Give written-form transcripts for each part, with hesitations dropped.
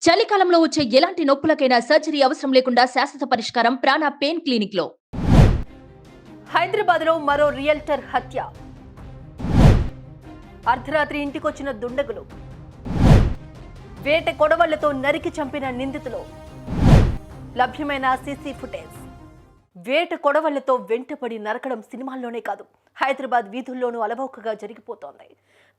చలికాలంలో వచ్చే ఎలాంటి నొప్పులకైనా సర్జరీ అవసరం లేకుండా శాశ్వత పరిష్కారం ప్రాణ పెయిన్ క్లినిక్ లో. హైదరాబాద్ లో మరో రియల్టర్ హత్య. అర్ధరాత్రి ఇంటికొచ్చిన దుండగులు, వేట కొడవళ్లతో నరికి చంపిన నిందితులు. లభ్యమైన సీసీ ఫుటేజ్. వేట కొడవళ్లతో వెంటపడి నరకడం సినిమాల్లోనే కాదు, హైదరాబాద్ వీధుల్లోనూ అలవోకగా జరిగిపోతోంది.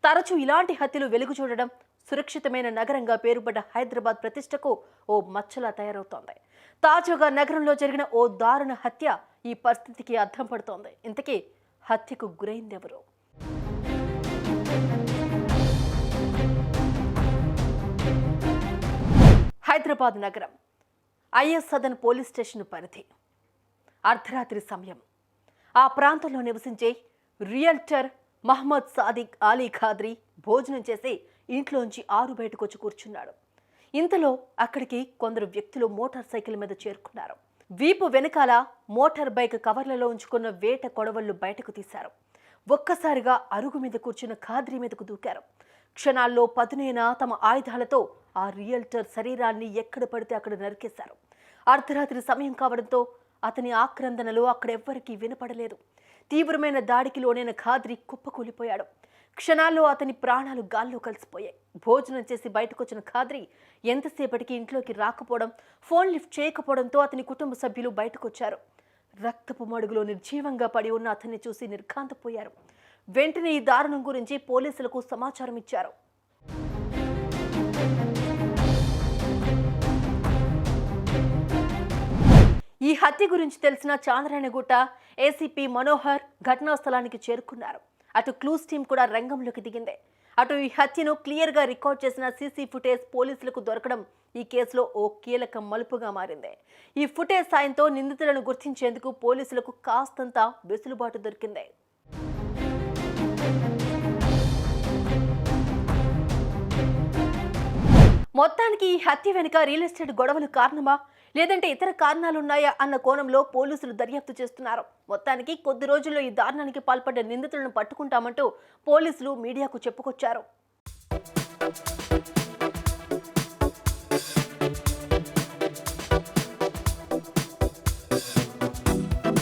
తరచూ ఇలాంటి హత్యలు వెలుగు చూడడం సురక్షితమైన నగరంగా పేరుపడ్డ హైదరాబాద్ ప్రతిష్టకు ఓ మచ్చలా తయారవుతోంది. తాజాగా నగరంలో జరిగిన ఓ దారుణ హత్య ఈ పరిస్థితికి అద్దం పడుతోంది. ఇంతకీ హత్యకు గురైందెవరు? హైదరాబాద్ నగరం ఐఎస్ సదన్ పోలీస్ స్టేషన్ పరిధి. అర్ధరాత్రి సమయం. ఆ ప్రాంతంలో నివసించే రియల్టర్ మహమ్మద్ సాదిక్ అలీ ఖాద్రీ భోజనం చేసి ఇంట్లోంచి ఆరు బయటకొచ్చి కూర్చున్నాడు. ఇంతలో అక్కడికి కొందరు వ్యక్తులు మోటార్ సైకిల్ మీద చేరుకున్నారు. వీపు వెనకాల మోటార్ బైక్ కవర్లలో ఉంచుకున్న వేట కొడవళ్లు బయటకు తీశారు. ఒక్కసారిగా అరుగు మీద కూర్చున్న ఖాద్రీ మీదకు దూకారు. క్షణాల్లో పదునైన తమ ఆయుధాలతో ఆ రియల్టర్ శరీరాన్ని ఎక్కడ పడితే అక్కడ నరికేశారు. అర్ధరాత్రి సమయం కావడంతో అతని ఆక్రందనలు అక్కడెవ్వరికీ వినపడలేదు. తీవ్రమైన దాడికి లోనైన ఖాద్రీ కుప్పకూలిపోయాడు. క్షణాల్లో అతని ప్రాణాలు గాల్లో కలిసిపోయాయి. భోజనం చేసి బయటకొచ్చిన ఖాద్రీ ఎంతసేపటికి ఇంట్లోకి రాకపోవడం, ఫోన్ లిఫ్ట్ చేయకపోవడంతో అతని కుటుంబ సభ్యులు బయటకొచ్చారు. రక్తపు మడుగులో నిర్జీవంగా పడి ఉన్న అతన్ని చూసి నిర్ఘాంతపోయారు. వెంటనే ఈ దారుణం గురించి పోలీసులకు సమాచారం ఇచ్చారు. ఈ హత్య గురించి తెలిసిన చాంద్రాయణగుట్ట ఏసీపీ మనోహర్ ఘటనా స్థలానికి చేరుకున్నారు. అటు క్లూస్ టీం కూడా రంగంలోకి దిగింది. అటు ఈ హత్యను క్లియర్గా రికార్డ్ చేసిన సీసీ ఫుటేజ్ పోలీసులకు దొరకడం ఈ కేసులో ఓ కీలక మలుపుగా మారింది. ఈ ఫుటేజ్ సాయంతో నిందితులను గుర్తించేందుకు పోలీసులకు కాస్తంత వెసులుబాటు దొరికింది. మొత్తానికి ఈ హత్య వెనుక రియల్ ఎస్టేట్ గొడవలు కారణమా, లేదంటే ఇతర కారణాలున్నాయా అన్న కోణంలో పోలీసులు దర్యాప్తు చేస్తున్నారు. మొత్తానికి కొద్ది రోజుల్లో ఈ దారుణానికి పాల్పడ్డ నిందితులను పట్టుకుంటామంటూ పోలీసులు మీడియాకు చెప్పుకొచ్చారు.